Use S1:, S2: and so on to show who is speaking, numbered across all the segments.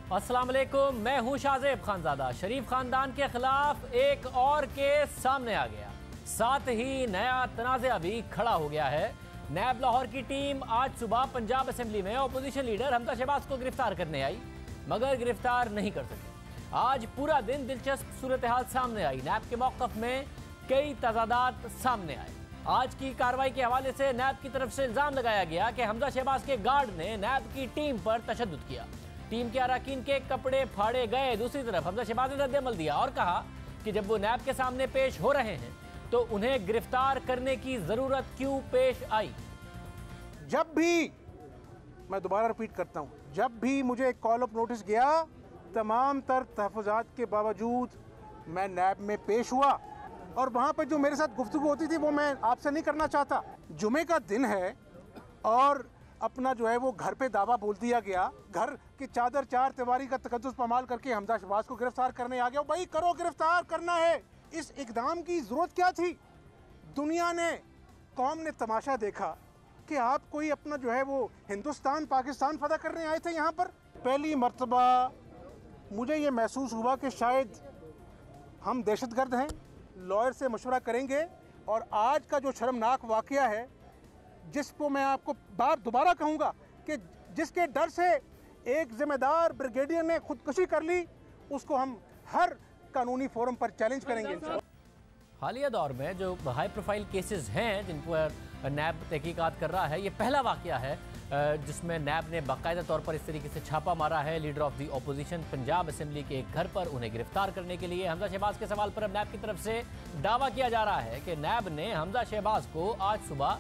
S1: अस्सलाम वालेकुम, मैं हूं शाहजेब खानजादा। शरीफ खानदान के खिलाफ एक और केस सामने आ गया, साथ ही नया तनाज़ा भी खड़ा हो गया है। नैब लाहौर की टीम आज सुबह पंजाब असेंबली में अपोजिशन लीडर हमजा शहबाज को गिरफ्तार करने आई, मगर गिरफ्तार नहीं कर सकी। आज पूरा दिन दिलचस्प सूरत हाल सामने आई। नैब के मौक़िफ़ में कई तजादात सामने आए। आज की कार्रवाई के हवाले से नैब की तरफ से इल्ज़ाम लगाया गया कि हमजा शहबाज के गार्ड ने नैब की टीम पर तशद्दुद किया। टीम के अरकान के कपड़े फाड़े गए। दूसरी तरफ हमजा शहबाज ने रद्द-ए-अमल दिया और कहा कि जब वो नैब के सामने पेश हो रहे हैं तो उन्हें गिरफ्तार करने की जरूरत क्यों पेश आई।
S2: जब भी, मैं दोबारा रिपीट करता हूँ, जब भी मुझे एक कॉल अप नोटिस गया, तमाम तर तहफ़्फ़ुज़ात के बावजूद मैं नैब में पेश हुआ और वहाँ पर जो मेरे साथ गुफ्तगू होती थी वो मैं आपसे नहीं करना चाहता। जुमे का दिन है और अपना जो है वो घर पे दावा बोल दिया गया। घर की चादर चार दीवारी का तकद्दुस पामाल करके हमजा शहबाज को गिरफ्तार करने आ गया। भाई करो, गिरफ्तार करना है। इस इकदाम की ज़रूरत क्या थी? दुनिया ने, कौम ने तमाशा देखा कि आप कोई अपना जो है वो हिंदुस्तान पाकिस्तान फतह करने आए थे यहाँ पर। पहली मर्तबा मुझे ये महसूस हुआ कि शायद हम दहशतगर्द हैं। लॉयर से मशवरा करेंगे और आज का जो शर्मनाक वाक़या है, जिसको मैं आपको बार दोबारा कहूँगा कि जिसके डर से एक ज़िम्मेदार ब्रिगेडियर ने खुदकुशी कर ली, उसको हम हर कानूनी फोरम पर चैलेंज करेंगे।
S1: हालिया दौर में जो हाई प्रोफाइल केसेस हैं जिन पर नैब तहकीकात कर रहा है, ये पहला वाक़या है जिसमें नैब ने बाकायदा तौर पर इस तरीके से छापा मारा है leader of the opposition Punjab assembly के एक घर पर, उन्हें गिरफ्तार करने के लिए। हमजा शहबाज के सवाल पर अब नैब की तरफ से दावा किया जा रहा है कि नैब ने हमजा शहबाज को आज सुबह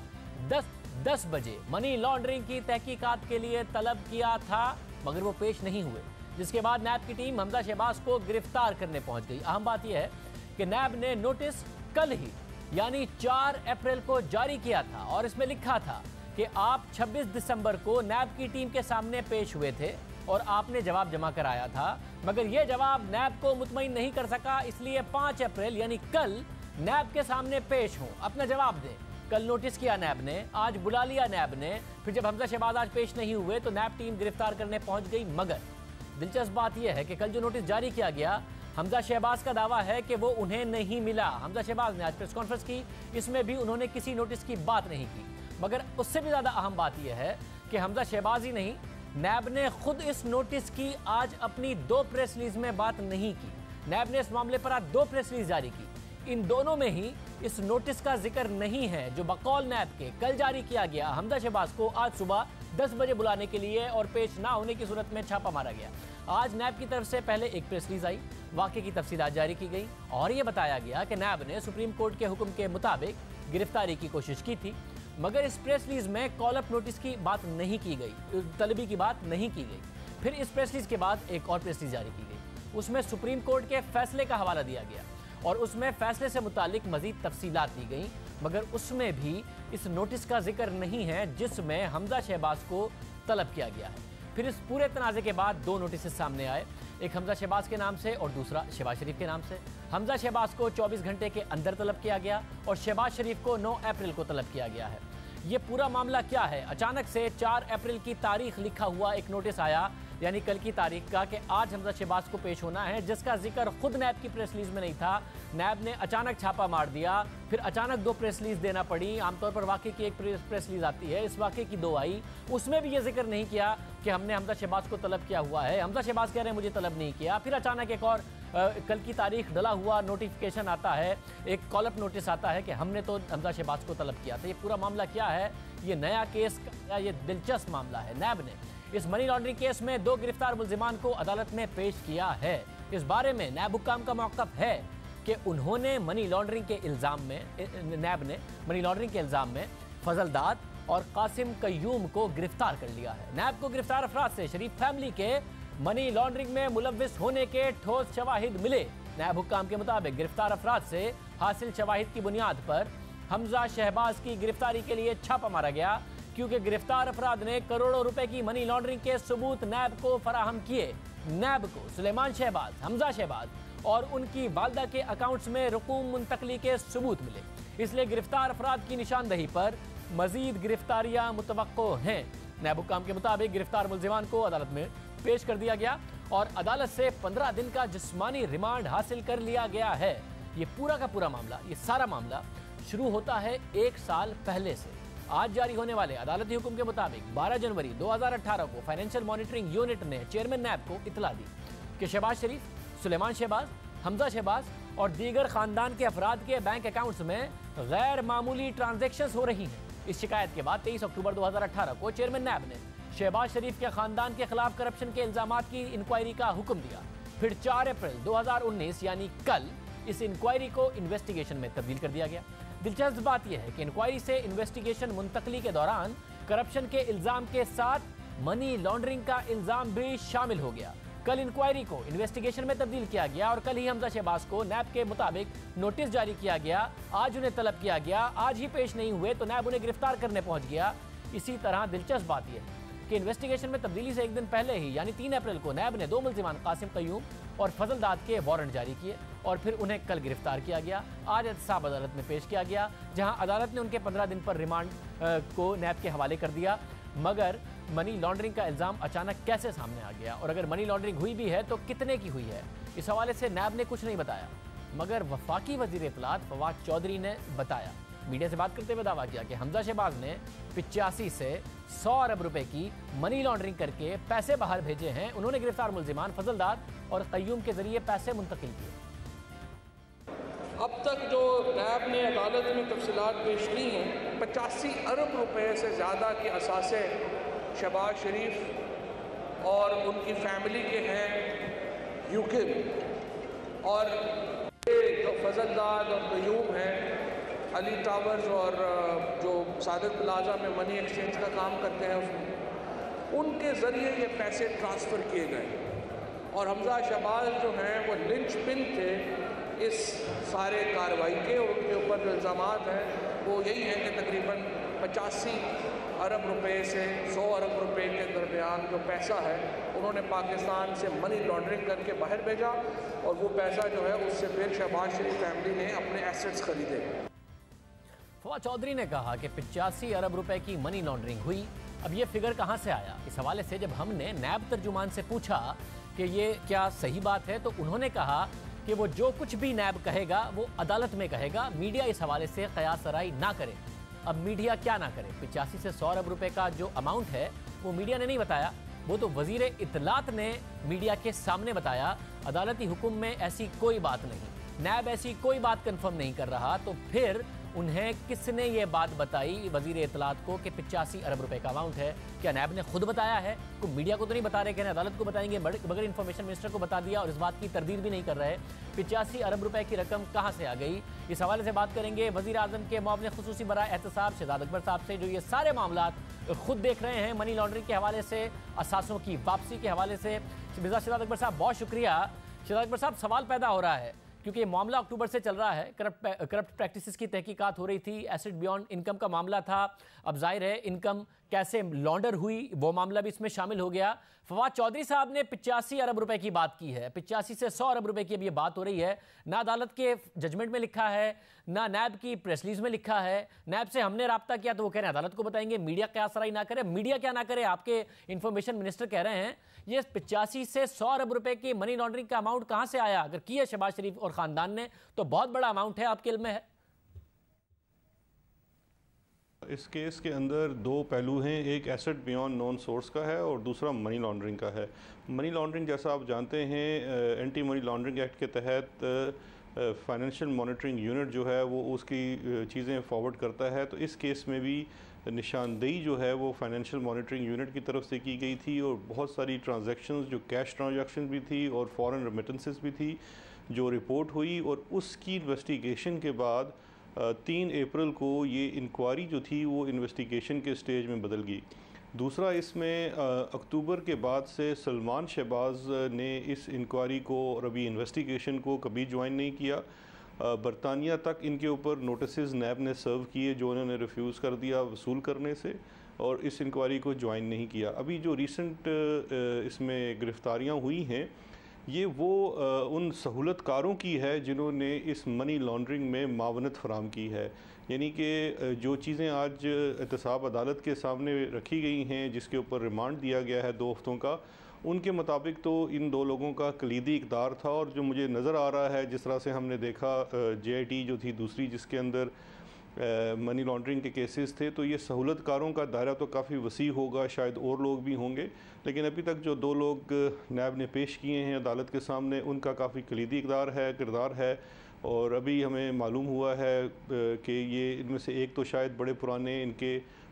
S1: 10 बजे मनी लॉन्ड्रिंग की तहकीकात के लिए तलब किया था, मगर वो पेश नहीं हुए, जिसके बाद नैब की टीम हमजा शहबाज को गिरफ्तार करने पहुंच गई। अहम बात यह है कि नैब ने नोटिस कल ही यानी 4 अप्रैल को जारी किया था और इसमें लिखा था कि आप 26 दिसंबर को नैब की टीम के सामने पेश हुए थे और आपने जवाब जमा कराया था, मगर यह जवाब नैब को मुतमईन नहीं कर सका, इसलिए 5 अप्रैल यानी कल नैब के सामने पेश हों, अपना जवाब दें। कल नोटिस किया नैब ने, आज बुला लिया नैब ने, फिर जब हमजा शहबाज आज पेश नहीं हुए तो नैब टीम गिरफ्तार करने पहुंच गई। मगर दिलचस्प बात यह है कि कल जो नोटिस जारी किया गया, हमजा शहबाज का दावा है कि वो उन्हें नहीं मिला। हमजा शहबाज ने आज प्रेस कॉन्फ्रेंस की, इसमें भी उन्होंने किसी नोटिस की बात नहीं की। मगर उससे भी ज़्यादा अहम बात यह है कि हमजा शहबाज ही नहीं, नैब ने खुद इस नोटिस की आज अपनी 2 प्रेस रिलीज में बात नहीं की। नैब ने इस मामले पर आज 2 प्रेस रिलीज जारी की। इन दोनों में ही इस नोटिस का जिक्र नहीं है जो बकौल नैब के कल जारी किया गया। हमजा शहबाज को आज सुबह 10 बजे बुलाने के लिए और पेश ना होने की सूरत में छापा मारा गया। आज नैब की तरफ से पहले एक प्रेस रिलीज आई, वाक़े की तफसीलात जारी की गई और ये बताया गया कि नैब ने सुप्रीम कोर्ट के हुक्म के मुताबिक गिरफ्तारी की कोशिश की थी, मगर इस प्रेस रिलीज में कॉल अप नोटिस की बात नहीं की गई, तलबी की बात नहीं की गई। फिर इस प्रेस रिलीज के बाद एक और प्रेस रिलीज जारी की गई, उसमें सुप्रीम कोर्ट के फैसले का हवाला दिया गया और उसमें फैसले से मुतालिक मजीद तफसीलात दी गई, मगर उसमें भी इस नोटिस का जिक्र नहीं है जिसमें हमजा शहबाज को तलब किया गया है। फिर इस पूरे तनाज़े के बाद 2 नोटिस सामने आए, एक हमजा शहबाज के नाम से और दूसरा शहबाज शरीफ के नाम से। हमजा शहबाज को 24 घंटे के अंदर तलब किया गया और शहबाज शरीफ को 9 अप्रैल को तलब किया गया है। ये पूरा मामला क्या है? अचानक से 4 अप्रैल की तारीख लिखा हुआ एक नोटिस आया, यानी कल की तारीख का, कि आज हमजा शहबाज को पेश होना है, जिसका जिक्र खुद नैब की प्रेस रिलीज में नहीं था। नैब ने अचानक छापा मार दिया, फिर अचानक 2 प्रेस रिलीज देना पड़ी। आमतौर पर वाक़े की एक प्रेस रिलीज आती है, इस वाक़े की 2 आई, उसमें भी ये जिक्र नहीं किया कि हमने हमजा शहबाज को तलब किया हुआ है। हमजा शहबाज कह रहे हैं मुझे तलब नहीं किया। फिर अचानक एक और कल की तारीख डला हुआ नोटिफिकेशन आता है, एक कॉल अप नोटिस आता है कि हमने तो हमजा शहबाज को तलब किया था। ये पूरा मामला क्या है? ये नया केस का ये दिलचस्प मामला है। नैब ने इस मनी लॉन्ड्रिंग केस में 2 गिरफ्तार मुल्जिमान को अदालत में पेश किया है। इस बारे में नैब हुक्काम का मौक़िफ़ है कि उन्होंने मनी लॉन्ड्रिंग के इल्ज़ाम में, नैब ने मनी लॉन्ड्रिंग के इल्ज़ाम में फजलदाद और कासिम कय्यूम को गिरफ्तार कर लिया है। नैब को गिरफ्तार अफराद से शरीफ फैमिली के मनी लॉन्ड्रिंग में मुलव्विस होने के ठोस शवाहिद मिले। नैब हुक्काम के मुताबिक गिरफ्तार अफराद से हासिल शवाहिद की बुनियाद पर हमजा शहबाज की गिरफ्तारी के लिए छापा मारा गया, क्योंकि गिरफ्तार अफराद ने करोड़ों रुपए की मनी लॉन्ड्रिंग के सबूत नैब को फराहम किए। नैब को सुलेमान शहबाज, हमजा शहबाज और उनकी वालदा के अकाउंट्स में रकूम मुंतकली के सबूत मिले, इसलिए गिरफ्तार अफराद की निशानदही पर मजीद गिरफ्तारियां मुतवक्को हैं। नैब हुक्काम के मुताबिक गिरफ्तार मुल्जिमान को अदालत में पेश कर दिया गया और अदालत से 15 दिन का जिस्मानी रिमांड हासिल कर लिया गया है। ये पूरा का पूरा मामला, ये सारा मामला शुरू होता है 1 साल पहले से। आज जारी होने वाले अदालती हुक्म के मुताबिक 12 जनवरी 2018 को फाइनेंशियल मॉनिटरिंग यूनिट ने चेयरमैन नैब को इतला दी कि शहबाज शरीफ, सुलेमान शहबाज, हमजा शहबाज और दीगर खानदान के अफराद के बैंक अकाउंट्स में गैर मामूली ट्रांजैक्शंस हो रही हैं। इस शिकायत के बाद 23 अक्टूबर 2018 को चेयरमैन नैब ने शहबाज शरीफ के खानदान के खिलाफ करप्शन के इल्जामात की इंक्वायरी का हुक्म दिया। फिर 4 अप्रैल 2019 यानी कल इस इंक्वायरी को इन्वेस्टिगेशन में तब्दील कर दिया गया। दिलचस्प बात यह है कि इंक्वायरी से इन्वेस्टिगेशन मुंतकली के दौरान करप्शन के इल्जाम के साथ मनी लॉन्ड्रिंग का इल्जाम भी शामिल हो गया। कल इंक्वायरी को इन्वेस्टिगेशन में तब्दील किया गया और कल ही हमजा शहबाज को नैब के मुताबिक नोटिस जारी किया गया। आज उन्हें तलब किया गया, आज ही पेश नहीं हुए तो नैब उन्हें गिरफ्तार करने पहुंच गया। इसी तरह दिलचस्प बात यह है कि इन्वेस्टिगेशन में तब्दीली से एक दिन पहले ही यानी 3 अप्रैल को नैब ने 2 मुल्जिमान कासिम कयूम और फजल दाद के वारंट जारी किए और फिर उन्हें कल गिरफ्तार किया गया। आज एहतसाब अदालत में पेश किया गया, जहां अदालत ने उनके 15 दिन पर रिमांड को नैब के हवाले कर दिया। मगर मनी लॉन्ड्रिंग का इल्ज़ाम अचानक कैसे सामने आ गया और अगर मनी लॉन्ड्रिंग हुई भी है तो कितने की हुई है, इस हवाले से नैब ने कुछ नहीं बताया। मगर वफाकी वज़ीर इत्तलात फवाद चौधरी ने बताया, मीडिया से बात करते हुए दावा किया कि हमजा शहबाज ने 85 से 100 अरब रुपए की मनी लॉन्ड्रिंग करके पैसे बाहर भेजे हैं। उन्होंने गिरफ्तार मुल्जिमान फजल दाद और कयूम के जरिए पैसे मुंतकिल किए।
S3: अब तक जो नैब ने अदालत में तफसीलात पेश की हैं, 85 अरब रुपए से ज़्यादा के असासे शहबाज शरीफ और उनकी फैमिली के हैं यूके में, और जो फजल दाद और कयूम हैं अली टावर्स और जो सादत प्लाजा में मनी एक्सचेंज का काम करते हैं उसमें, उनके ज़रिए ये पैसे ट्रांसफ़र किए गए। और हमजा शहबाज जो हैं वो लिंच पिन थे इस सारे कार्रवाई के, और उनके ऊपर जो इल्ज़ामात हैं वो यही है कि तकरीबन 85 अरब रुपए से 100 अरब रुपए के दरमियान जो पैसा है उन्होंने पाकिस्तान से मनी लॉन्ड्रिंग करके बाहर भेजा और वो पैसा जो है उससे फिर शहबाज शरीफ फैमिली ने अपने एसेट्स खरीदे।
S1: फवाद चौधरी ने कहा कि 85 अरब रुपए की मनी लॉन्ड्रिंग हुई। अब ये फिगर कहाँ से आया, इस हवाले से जब हमने नैब तर्जुमान से पूछा कि ये क्या सही बात है तो उन्होंने कहा कि वो जो कुछ भी नैब कहेगा वो अदालत में कहेगा, मीडिया इस हवाले से कयास आराई ना करे। अब मीडिया क्या ना करे, 85 से 100 अरब रुपए का जो अमाउंट है वो मीडिया ने नहीं बताया, वो तो वजीर इत्तलात ने मीडिया के सामने बताया। अदालती हुक्म में ऐसी कोई बात नहीं, नैब ऐसी कोई बात कंफर्म नहीं कर रहा, तो फिर उन्हें किसने ये बात बताई वजीर इत्तलात को कि 85 अरब रुपए का अमाउंट है? क्या नैब ने खुद बताया है? को मीडिया को तो नहीं बता रहे, कहने अदालत को बताएंगे, मगर इन्फॉर्मेशन मिनिस्टर को बता दिया और इस बात की तरदीद भी नहीं कर रहे। 85 अरब रुपए की रकम कहाँ से आ गई, इस हवाले से बात करेंगे वजीर आजम के मुआविन खुसूसी बराए एहतसाब शहजाद अकबर साहब से, जो ये सारे मामला खुद देख रहे हैं, मनी लॉन्ड्रिंग के हवाले से, असासों की वापसी के हवाले से। शहजाद अकबर साहब बहुत शुक्रिया। शहजाद अकबर साहब, सवाल पैदा हो रहा है क्योंकि ये मामला अक्टूबर से चल रहा है, करप्ट प्रैक्टिसेस की तहकीकात हो रही थी, एसेट बियॉन्ड इनकम का मामला था। अब जाहिर है इनकम कैसे लॉन्डर हुई वो मामला भी इसमें शामिल हो गया। फवाद चौधरी साहब ने 85 अरब रुपए की बात की है, 85 से 100 अरब रुपए की अब ये बात हो रही है। ना अदालत के जजमेंट में लिखा है, ना नैब की प्रेस रिलीज में लिखा है। नैब से हमने रब्ता किया तो वो कह रहे हैं अदालत को बताएंगे, मीडिया क्या सराई ना करे। मीडिया क्या ना करे, आपके इंफॉर्मेशन मिनिस्टर कह रहे हैं ये 85 से 100 अरब रुपए की मनी लॉन्ड्रिंग का अमाउंट कहां से आया? अगर की है शहबाज शरीफ और खानदान ने तो बहुत बड़ा अमाउंट है, आपके इल्म में है?
S4: इस केस के अंदर दो पहलू हैं, एक एसेट बियॉन्ड नॉन सोर्स का है और दूसरा मनी लॉन्ड्रिंग का है। मनी लॉन्ड्रिंग जैसा आप जानते हैं एंटी मनी लॉन्ड्रिंग एक्ट के तहत फाइनेंशियल मॉनिटरिंग यूनिट जो है वो उसकी चीज़ें फॉरवर्ड करता है। तो इस केस में भी निशानदेही जो है वो फाइनेंशियल मॉनिटरिंग यूनिट की तरफ से की गई थी और बहुत सारी ट्रांजैक्शंस जो कैश ट्रांजैक्शन भी थी और फॉरेन रेमिटेंसेस भी थी जो रिपोर्ट हुई, और उसकी इन्वेस्टिगेशन के बाद 3 अप्रैल को ये इंक्वायरी जो थी वो इन्वेस्टिगेशन के स्टेज में बदल गई। दूसरा, इसमें अक्टूबर के बाद से सलमान शहबाज ने इस इंक्वायरी को और अभी इन्वेस्टिगेशन को कभी ज्वाइन नहीं किया। बरतानिया तक इनके ऊपर नोटिसेस नैब ने सर्व किए जो उन्होंने रिफ्यूज़ कर दिया वसूल करने से, और इस इंक्वायरी को ज्वाइन नहीं किया। अभी जो रिसेंट इसमें गिरफ्तारियां हुई हैं ये वो उन सहूलतकारों की है जिन्होंने इस मनी लॉन्ड्रिंग में मावनत फराम की है। यानी कि जो चीज़ें आज एहतसाब अदालत के सामने रखी गई हैं, जिसके ऊपर रिमांड दिया गया है 2 हफ्तों का, उनके मुताबिक तो इन 2 लोगों का कलीदी इक़दार था। और जो मुझे नज़र आ रहा है, जिस तरह से हमने देखा JIT जो थी दूसरी, जिसके अंदर मनी लॉन्ड्रिंग के केसेस थे, तो ये सहूलतकारों का दायरा तो काफ़ी वसी होगा, शायद और लोग भी होंगे। लेकिन अभी तक जो 2 लोग नैब ने पेश किए हैं अदालत के सामने, उनका काफ़ी कलीदी किरदार है। और अभी हमें मालूम हुआ है कि ये इनमें से एक तो शायद बड़े पुराने इनके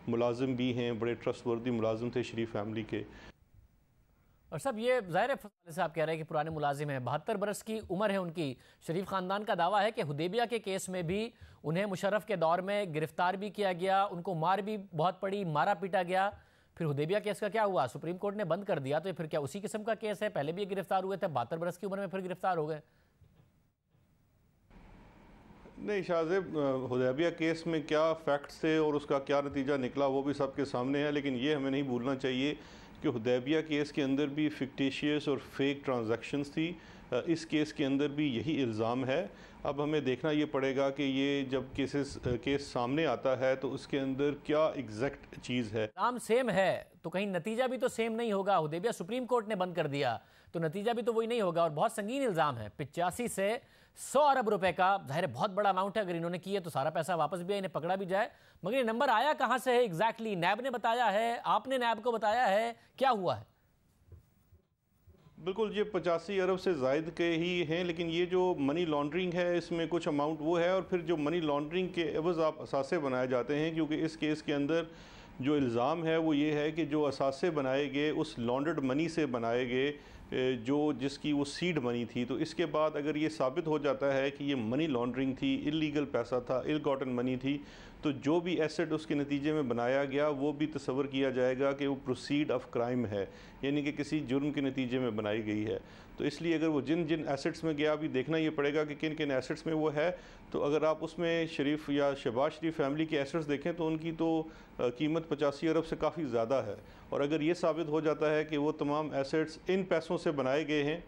S4: मुलाजिम भी हैं, बड़े ट्रस्टवर्दी मुलाजिम थे शरीफ फैमिली के।
S1: और सब ये ज़ाहिर है से आप कह रहे हैं कि पुराने मुलाजिम हैं, 72 बरस की उम्र है उनकी। शरीफ ख़ानदान का दावा है कि हुदैबिया के केस में भी उन्हें मुशर्रफ के दौर में गिरफ्तार भी किया गया, उनको मार भी बहुत पड़ी, मारा पीटा गया। फिर हुदैबिया केस का क्या हुआ? सुप्रीम कोर्ट ने बंद कर दिया, तो फिर क्या उसी किस्म का केस है? पहले भी गिरफ्तार हुए थे, 72 बरस की उम्र में फिर गिरफ्तार हो गए।
S4: नहीं शाहजेब, हुदैबिया केस में क्या फैक्ट्स थे और उसका क्या नतीजा निकला वो भी सबके सामने है। लेकिन ये हमें नहीं भूलना चाहिए कि हुदैबिया केस के अंदर भी फिक्टिशियस और फेक ट्रांजैक्शंस थी। इस केस के अंदर भी यही इल्ज़ाम है। अब हमें देखना ये पड़ेगा कि ये जब केस सामने आता है तो उसके अंदर क्या एग्जैक्ट चीज़ है।
S1: इल्ज़ाम सेम है तो कहीं नतीजा भी तो सेम नहीं होगा। हुदैबिया सुप्रीम कोर्ट ने बंद कर दिया तो नतीजा भी तो वही नहीं होगा। और बहुत संगीन इल्ज़ाम है, 85 से 100 अरब रुपए का। जाहिर है बहुत बड़ा अमाउंट है, अगर इन्होंने किए तो सारा पैसा वापस भी आए, इन्हें पकड़ा भी जाए। मगर ये नंबर आया कहां से है एग्जैक्टली? नैब ने बताया है, आपने नैब को बताया है, क्या हुआ है?
S4: बिल्कुल, ये 85 अरब से ज़ायद के ही हैं। लेकिन ये जो मनी लॉन्ड्रिंग है इसमें कुछ अमाउंट वो है, और फिर जो मनी लॉन्ड्रिंग के एवज़ आप असासे बनाए जाते हैं। क्योंकि इस केस के अंदर जो इल्ज़ाम है वो ये है कि जो असासे बनाए गए उस लॉन्ड्र्ड मनी से बनाए गए, जिसकी वो सीड मनी थी। तो इसके बाद अगर ये साबित हो जाता है कि ये मनी लॉन्ड्रिंग थी, इलीगल पैसा था, इल गॉटन मनी थी, तो जो भी एसेट उसके नतीजे में बनाया गया वो भी तस्वर किया जाएगा कि वो प्रोसीड ऑफ क्राइम है, यानी कि किसी जुर्म के नतीजे में बनाई गई है। तो इसलिए अगर वो जिन जिन एसेट्स में गया, अभी देखना ये पड़ेगा कि किन किन एसेट्स में वो है। तो अगर आप उसमें शरीफ या शहबाज शरीफ फैमिली के एसेट्स देखें तो उनकी तो कीमत 85 अरब से काफ़ी ज़्यादा है। और अगर ये साबित हो जाता है कि वो तमाम एसेट्स इन पैसों से बनाए गए हैं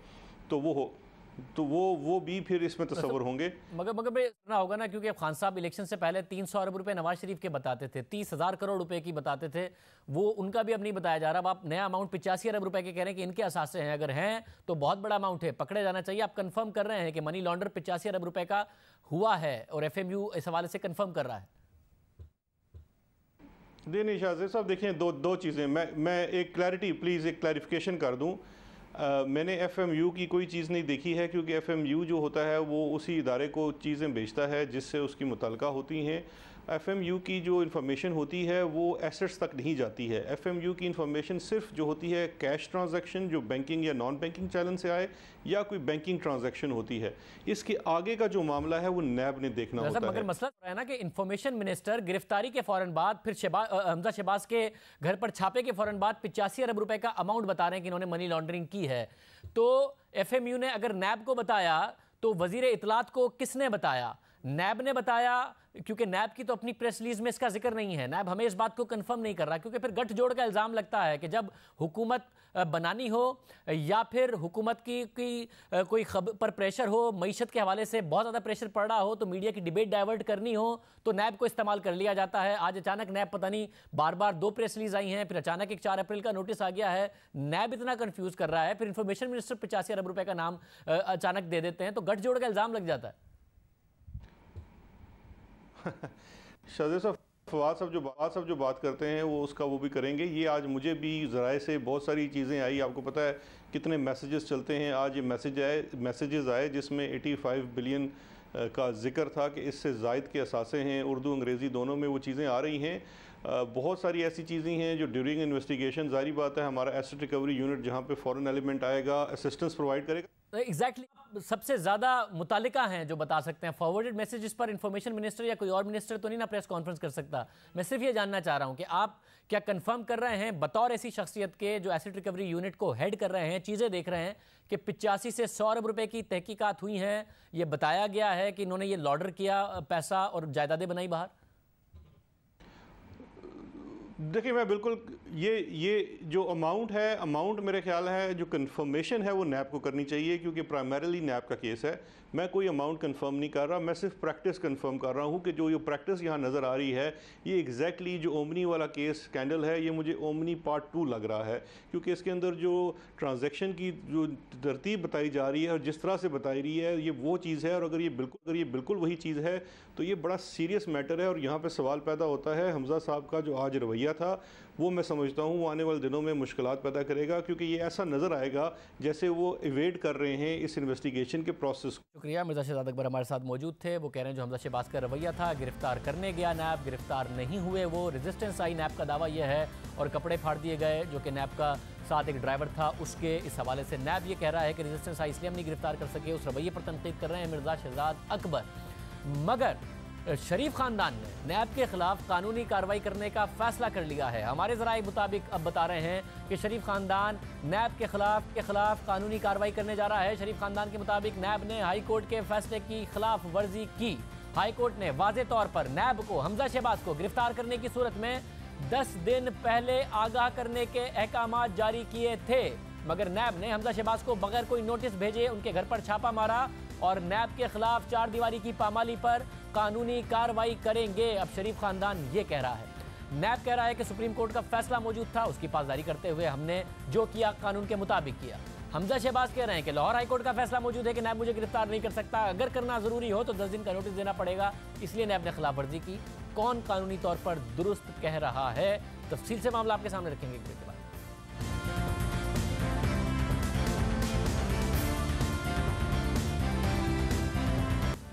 S4: तो वो भी फिर इसमें तस्वर होंगे।
S1: मगर सुना होगा ना, क्योंकि खान साहब इलेक्शन से पहले 300 अरब रुपए नवाज शरीफ के बताते थे, 30,000 करोड़ रुपए की बताते थे, वो उनका भी अब नहीं बताया जा रहा। अब आप नया अमाउंट 85 अरब रुपए के कह रहे हैं कि इनके असासे हैं। अगर हैं तो बहुत बड़ा अमाउंट है, पकड़े जाना चाहिए। आप कंफर्म कर रहे हैं कि मनी लॉन्डर 85 अरब रुपए का हुआ है और FMU इस हवाले से कंफर्म कर रहा है?
S4: नहीं शाहजेब साहब, देखिए दो चीज़ें, मैं एक क्लैरिफिकेशन कर दूं। मैंने FMU की कोई चीज़ नहीं देखी है, क्योंकि FMU जो होता है वो उसी इदारे को चीज़ें बेचता है जिससे उसकी मुतल्लका होती हैं। FMU की जो इन्फॉर्मेशन होती है वो एसेट्स तक नहीं जाती है। FMU की इन्फॉर्मेशन सिर्फ जो होती है कैश ट्रांजैक्शन, जो बैंकिंग या नॉन बैंकिंग चैनल से आए, या कोई बैंकिंग ट्रांजैक्शन होती है। इसके आगे का जो मामला है वो नैब ने देखना होता है।
S1: मगर मसला है ना कि इन्फॉर्मेशन मिनिस्टर गिरफ्तारी के फौरन बाद फिर हमजा शहबाज के घर पर छापे के फौरन बाद 85 अरब रुपए का अमाउंट बता रहे हैं कि इन्होंने मनी लॉन्ड्रिंग की है। तो FMU ने अगर नैब को बताया तो वजीर इतलात को किसने बताया? नैब ने बताया, क्योंकि नैब की तो अपनी प्रेस रिलीज में इसका जिक्र नहीं है। नैब हमें इस बात को कंफर्म नहीं कर रहा, क्योंकि फिर गठजोड़ का इल्ज़ाम लगता है कि जब हुकूमत बनानी हो या फिर हुकूमत की कोई खबर पर प्रेशर हो, मईशत के हवाले से बहुत ज़्यादा प्रेशर पड़ रहा हो, तो मीडिया की डिबेट डाइवर्ट करनी हो तो नैब को इस्तेमाल कर लिया जाता है। आज अचानक नैब, पता नहीं बार 2 प्रेस रिलीज आई हैं, फिर अचानक एक 4 अप्रैल का नोटिस आ गया है। नैब इतना कन्फ्यूज़ कर रहा है, फिर इन्फॉर्मेशन मिनिस्टर 85 अरब रुपए का नाम अचानक दे देते हैं, तो गठजोड़ का इल्ज़ाम लग जाता है।
S4: शाहजेब साहब, फवाद साहब जो बात करते हैं वो भी करेंगे। ये आज मुझे भी ज़राए से बहुत सारी चीज़ें आई। आपको पता है कितने मैसेजेस चलते हैं। आज ये मैसेजेस आए जिसमें 85 बिलियन का जिक्र था कि इससे ज़ायद के असासे हैं। उर्दू अंग्रेज़ी दोनों में वो चीज़ें आ रही हैं। बहुत सारी ऐसी चीज़ें हैं जो ड्यूरिंग इन्वेस्टिगेशन, ज़ाहिर बात है हमारा एसेट रिकवरी यूनिट जहाँ पे फॉरेन एलिमेंट आएगा, असिस्टेंस प्रोवाइड करेगा।
S1: एग्जैक्टली सबसे ज़्यादा मुतालिका हैं जो बता सकते हैं। फॉरवर्डेड मैसेज पर इन्फॉर्मेशन मिनिस्टर या कोई और मिनिस्टर तो नहीं ना प्रेस कॉन्फ्रेंस कर सकता। मैं सिर्फ ये जानना चाह रहा हूँ कि आप क्या कंफर्म कर रहे हैं बतौर ऐसी शख्सियत के जो एसेट रिकवरी यूनिट को हेड कर रहे हैं, चीज़ें देख रहे हैं, कि 85 से 100 अरब रुपए की तहकीकात हुई हैं, ये बताया गया है कि इन्होंने ये लॉन्डर किया पैसा और जायदादें बनाई बाहर?
S4: देखिए मैं बिल्कुल ये जो अमाउंट मेरे ख्याल है जो कंफर्मेशन है वो नैब को करनी चाहिए, क्योंकि प्राइमरीली नैब का केस है। मैं कोई अमाउंट कंफर्म नहीं कर रहा, मैं सिर्फ प्रैक्टिस कंफर्म कर रहा हूँ कि जो ये प्रैक्टिस यहाँ नज़र आ रही है ये एग्जैक्टली जो ओमनी वाला केस स्कैंडल है, ये मुझे ओमनी पार्ट 2 लग रहा है, क्योंकि इसके अंदर जो ट्रांजैक्शन की जो तरतीब बताई जा रही है और जिस तरह से बताई रही है ये वो चीज़ है। और अगर ये बिल्कुल वही चीज़ है तो ये बड़ा सीरियस मैटर है। और यहाँ पर सवाल पैदा होता है हमज़ा साहब का जो आज रवैया था वो मैं समझता हूँ वो आने वाले दिनों में मुश्किलात पैदा करेगा, क्योंकि ये ऐसा नज़र आएगा जैसे वो इवेड कर रहे हैं इस इन्वेस्टिगेशन के प्रोसेस।
S1: शुक्रिया। मिर्ज़ा शहजाद अकबर हमारे साथ मौजूद थे। वो कह रहे हैं जो हमज़ा शहबाज का रवैया था, गिरफ्तार करने गया नैब, गिरफ्तार नहीं हुए, वो रेजिस्टेंस आई, नैब का दावा यह है, और कपड़े फाड़ दिए गए जो कि नैब का साथ एक ड्राइवर था उसके। इस हवाले से नैब ये कह रहा है कि रेजिस्टेंस आई इसलिए हम नहीं गिरफ्तार कर सके, उस रवैये पर तनकीद कर रहे हैं मिर्ज़ा शहजाद अकबर। मगर शरीफ खानदान ने नैब के खिलाफ कानूनी कार्रवाई करने का फैसला कर लिया है। हमारे ज़राए मुताबिक अब बता रहे हैं कि शरीफ खानदान नैब के खिलाफ कानूनी कार्रवाई करने जा रहा है। शरीफ खानदान के मुताबिक नैब ने हाई कोर्ट के फैसले की खिलाफ वर्जी की। हाई कोर्ट ने वाज़े तौर पर नैब को हमज़ा शहबाज को गिरफ्तार करने की सूरत में 10 दिन पहले आगाह करने के अहकाम जारी किए थे, मगर नैब ने हमज़ा शहबाज को बगैर कोई नोटिस भेजे उनके घर पर छापा मारा और नैब के खिलाफ 4 दीवारी की पामाली पर कानूनी कार्रवाई करेंगे। अब शरीफ खानदान ये कह रहा है, नैब कह रहा है कि सुप्रीम कोर्ट का फैसला मौजूद था, उसकी पासदारी करते हुए हमने जो किया कानून के मुताबिक किया। हमज़ा शहबाज कह रहे हैं कि लाहौर हाई कोर्ट का फैसला मौजूद है कि नैब मुझे गिरफ्तार नहीं कर सकता, अगर करना जरूरी हो तो 10 दिन का नोटिस देना पड़ेगा, इसलिए नैब ने खिलाफ वर्जी की। कौन कानूनी तौर पर दुरुस्त कह रहा है, तफसील से मामला आपके सामने रखेंगे एक के बाद।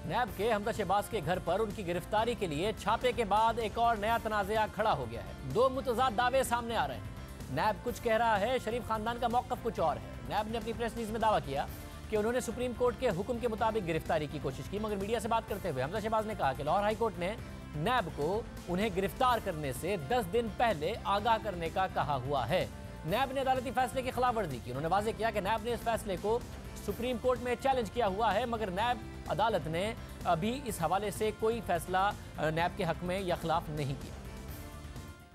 S1: नैब के हमज़ा शहबाज के घर पर उनकी गिरफ्तारी के लिए छापे के बाद एक और नया तनाज़ा खड़ा हो गया है। 2 मुतज़ाद दावे सामने आ रहे हैं। नैब कुछ कह रहा है, शरीफ खानदान का मौक़िफ़ कुछ और है। नैब ने अपनी प्रेस रिलीज़ में दावा किया कि उन्होंने सुप्रीम कोर्ट के हुक्म के मुताबिक गिरफ्तारी की कोशिश की, मगर मीडिया से बात करते हुए हमज़ा शहबाज ने कहा कि लाहौर हाई कोर्ट ने नैब को उन्हें गिरफ्तार करने से 10 दिन पहले आगाह करने का कहा हुआ है। नैब ने अदालती फैसले की खिलाफ वर्जी की। उन्होंने वाज़ेह किया कि नैब ने इस फैसले को सुप्रीम कोर्ट में चैलेंज किया हुआ है, मगर नैब अदालत ने अभी इस हवाले से कोई फैसला नैब के हक में या खिलाफ नहीं किया।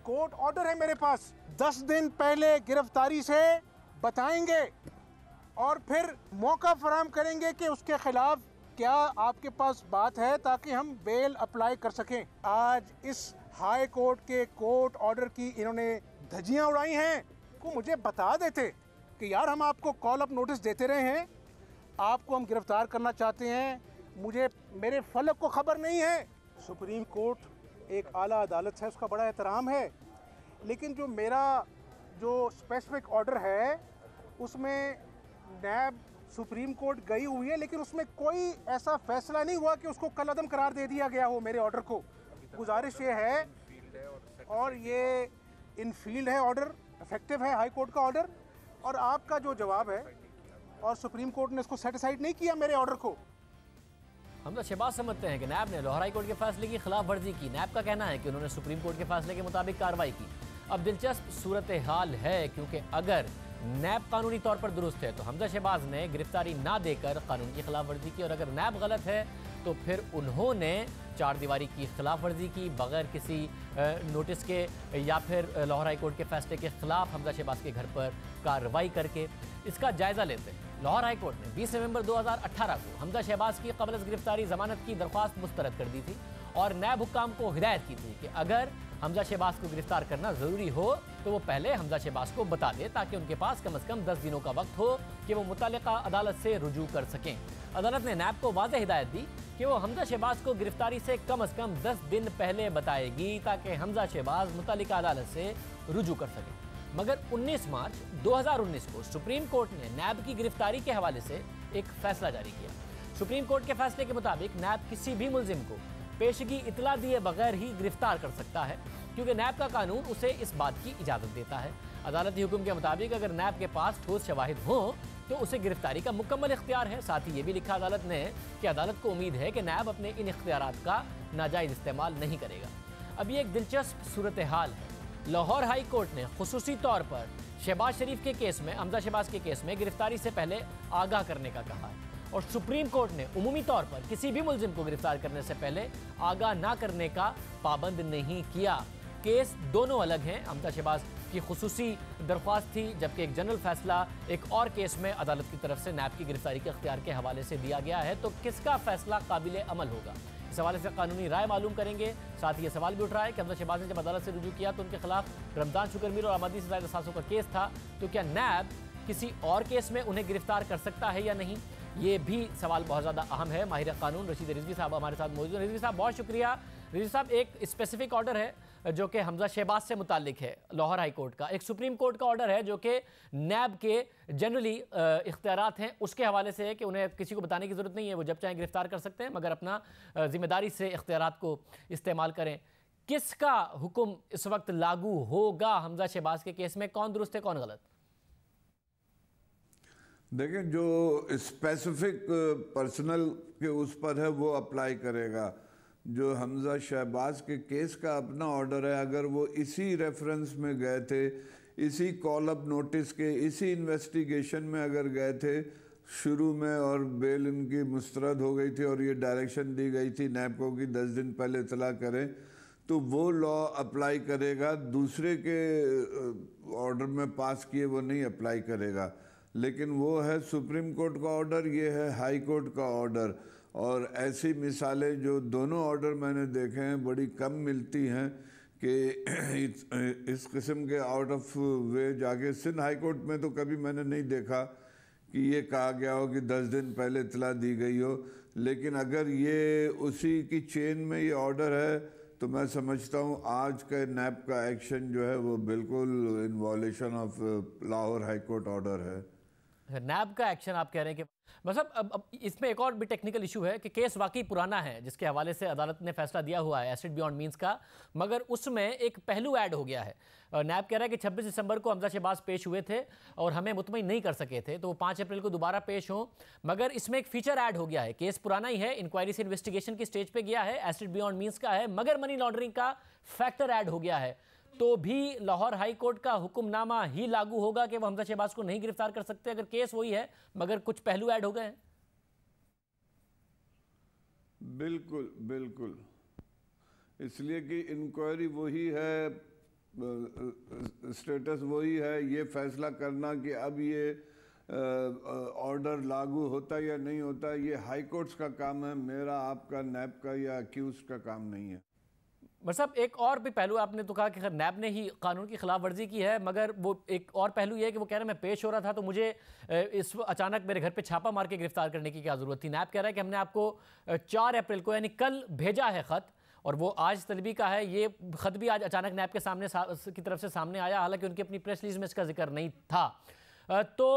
S2: कोर्ट ऑर्डर है मेरे पास, 10 दिन पहले गिरफ्तारी से बताएंगे और फिर मौका फराहम करेंगे कि उसके खिलाफ क्या आपके पास बात है ताकि हम बेल अप्लाई कर सकें। आज इस हाई कोर्ट के कोर्ट ऑर्डर की इन्होंने धज्जियां उड़ाई हैं, को मुझे बता देते कि यार हम आपको कॉल अप नोटिस देते रहे हैं, आपको हम गिरफ्तार करना चाहते हैं, मुझे मेरे फलक को खबर नहीं है। सुप्रीम कोर्ट एक आला अदालत है, उसका बड़ा एहतराम है, लेकिन जो मेरा जो स्पेसिफिक ऑर्डर है उसमें नैब सुप्रीम कोर्ट गई हुई है, लेकिन उसमें कोई ऐसा फैसला नहीं हुआ कि उसको कलअदम करार दे दिया गया हो मेरे ऑर्डर को। गुजारिश ये है, और ये इन फील्ड है ऑर्डर, इफेक्टिव है हाई कोर्ट का ऑर्डर, और आपका जो जवाब है, और सुप्रीम कोर्ट ने इसको सेटिसाइड नहीं किया मेरे ऑर्डर को।
S1: हमज़ा शहबाज समझते हैं कि नैब ने लाहौर हाई कोर्ट के फैसले की खिलाफ वर्जी की। नैब का कहना है कि उन्होंने सुप्रीम कोर्ट के फैसले के मुताबिक कार्रवाई की। अब दिलचस्प सूरत हाल है, क्योंकि अगर नैब कानूनी तौर पर दुरुस्त है तो हमज़ा शहबाज ने गिरफ्तारी ना देकर कानून की खिलाफ वर्जी की, और अगर नैब गलत है तो फिर उन्होंने 4 दीवारी की खिलाफ वर्जी की बगैर किसी नोटिस के, या फिर लाहौर हाई कोर्ट के फैसले के खिलाफ हमज़ा शहबाज के घर पर कार्रवाई करके। इसका जायज़ा लेते हैं, लाहौर हाई कोर्ट ने 20 नवंबर 2018 को हमज़ा शहबाज की क़ब्ल गिरफ्तारी ज़मानत की दरख्वास्त मुस्तरद कर दी थी और नैब हुक्काम को हिदायत की थी कि अगर हमज़ा शहबाज को गिरफ्तार करना ज़रूरी हो तो वो पहले हमज़ा शहबाज को बता दे, ताकि उनके पास कम से कम 10 दिनों का वक्त हो कि वो मुतल्लिका अदालत से रुजू कर सकें। अदालत ने नैब को वाज़ेह हिदायत दी कि वो हमज़ा शहबाज को गिरफ्तारी से कम 10 दिन पहले बताएगी, ताकि हमज़ा शहबाज मुतल्लिका अदालत से रुजू कर सकें। मगर 19 मार्च 2019 को सुप्रीम कोर्ट ने नैब की गिरफ्तारी के हवाले से एक फैसला जारी किया। सुप्रीम कोर्ट के फैसले के मुताबिक नैब किसी भी मुल्जिम को पेशगी इतला दिए बगैर ही गिरफ्तार कर सकता है, क्योंकि नैब का कानून उसे इस बात की इजाज़त देता है। अदालती हुक्म के मुताबिक अगर नैब के पास ठोस शवाहिद हो तो उसे गिरफ्तारी का मुकम्मल इख्तियार है। साथ ही ये भी लिखा अदालत ने कि अदालत को उम्मीद है कि नैब अपने इन इख्तियारात का नाजायज़ इस्तेमाल नहीं करेगा। अब ये एक दिलचस्प सूरत हाल है। लाहौर हाई कोर्ट ने खुसूसी तौर पर शहबाज शरीफ के केस में, हमज़ा शहबाज के केस में गिरफ्तारी से पहले आगाह करने का कहा है, और सुप्रीम कोर्ट ने उमूमी तौर पर किसी भी मुल्जिम को गिरफ्तार करने से पहले आगाह ना करने का पाबंद नहीं किया। केस दोनों अलग हैं। हमजा शहबाज की खुसूसी दरख्वास्त थी, जबकि एक जनरल फैसला एक और केस में अदालत की तरफ से नैब की गिरफ्तारी के अख्तियार के हवाले से दिया गया है। तो किसका फैसला काबिल अमल होगा, इस हवाले से कानूनी राय मालूम करेंगे। साथ ही ये सवाल भी उठ रहा है कि हमजा शहबाज ने जब अदालत से रुजू किया तो उनके खिलाफ रमजान शुगर मीर और आबादी से ज़ायद असासों का केस था, तो क्या नैब किसी और केस में उन्हें गिरफ्तार कर सकता है या नहीं, ये भी सवाल बहुत ज़्यादा अहम है। माहिर कानून रशीद रिजवी साहब हमारे साथ मौजूद हैं। रिजवी साहब बहुत शुक्रिया। रिजवी साहब, एक स्पेसिफिक ऑर्डर है जो कि हमजा शहबाज से मुतालिक है, लाहौर हाई कोर्ट का। एक सुप्रीम कोर्ट का ऑर्डर है जो कि नैब के जनरली इख्तियारात हैं उसके हवाले से है कि उन्हें किसी को बताने की ज़रूरत नहीं है, वो जब चाहें गिरफ्तार कर सकते हैं, मगर अपना जिम्मेदारी से इख्तियारात को इस्तेमाल करें। किसका हुक्म इस वक्त लागू होगा हमजा शहबाज के केस में, कौन दुरुस्त है कौन गलत?
S5: देखें, जो स्पेसिफिक पर्सनल के उस पर है वो अप्लाई करेगा। जो हमजा शहबाज के केस का अपना ऑर्डर है, अगर वो इसी रेफरेंस में गए थे, इसी कॉल अप नोटिस के इसी इन्वेस्टिगेशन में अगर गए थे शुरू में, और बेल इनकी मुस्तरद हो गई थी और ये डायरेक्शन दी गई थी नैब को कि 10 दिन पहले इतला करें, तो वो लॉ अप्लाई करेगा। दूसरे के ऑर्डर में पास किए वो नहीं अप्लाई करेगा। लेकिन वो है सुप्रीम कोर्ट का ऑर्डर, ये है हाई कोर्ट का ऑर्डर। और ऐसी मिसालें जो दोनों ऑर्डर मैंने देखे हैं बड़ी कम मिलती हैं कि इस किस्म के आउट ऑफ वे जाके। सिंध हाई कोर्ट में तो कभी मैंने नहीं देखा कि ये कहा गया हो कि 10 दिन पहले इतला दी गई हो। लेकिन अगर ये उसी की चेन में ये ऑर्डर है तो मैं समझता हूँ आज का नैब का एक्शन जो है वो बिल्कुल in violation of Lahore high court order है।
S1: नैब का एक्शन आप कह रहे हैं कि मतलब अब इसमें एक और भी टेक्निकल इशू है कि केस वाकई पुराना है जिसके हवाले से अदालत ने फैसला दिया हुआ है एसिड बियॉन्ड मींस का, मगर उसमें एक पहलू ऐड हो गया है। नैब कह रहा है कि 26 दिसंबर को हमजा शहबाज पेश हुए थे और हमें मुतमईन नहीं कर सके थे, तो वो 5 अप्रैल को दोबारा पेश हों, मगर इसमें एक फीचर ऐड हो गया है। केस पुराना ही है, इंक्वायरी से इन्वेस्टिगेशन की स्टेज पर गया है, एसिड बियॉन्ड मींस का है, मगर मनी लॉन्ड्रिंग का फैक्टर ऐड हो गया है। तो भी लाहौर हाई कोर्ट का हुक्मनामा ही लागू होगा कि वो हमजा शहबाज को नहीं गिरफ्तार कर सकते अगर केस वही है मगर कुछ पहलू ऐड हो गए हैं।
S5: बिल्कुल बिल्कुल, इसलिए कि इंक्वायरी वही है, स्टेटस वही है। ये फैसला करना कि अब ये ऑर्डर लागू होता या नहीं होता, ये हाई कोर्ट्स का काम है, मेरा आपका नैब का या अक्यूज का काम नहीं है।
S1: मतलब एक और भी पहलू आपने तो कहा कि नैब ने ही कानून की खिलाफ वर्जी की है, मगर वो एक और पहलू ये है कि वो कह रहे हैं मैं पेश हो रहा था तो मुझे इस अचानक मेरे घर पे छापा मार के गिरफ्तार करने की क्या ज़रूरत थी। नैब कह रहा है कि हमने आपको 4 अप्रैल को यानी कल भेजा है ख़त, और वो आज तलबी का है। ये ख़त भी आज अचानक नैब के सामने की तरफ से सामने आया, हालांकि उनकी अपनी प्रेस रिलीज में इसका जिक्र नहीं था। तो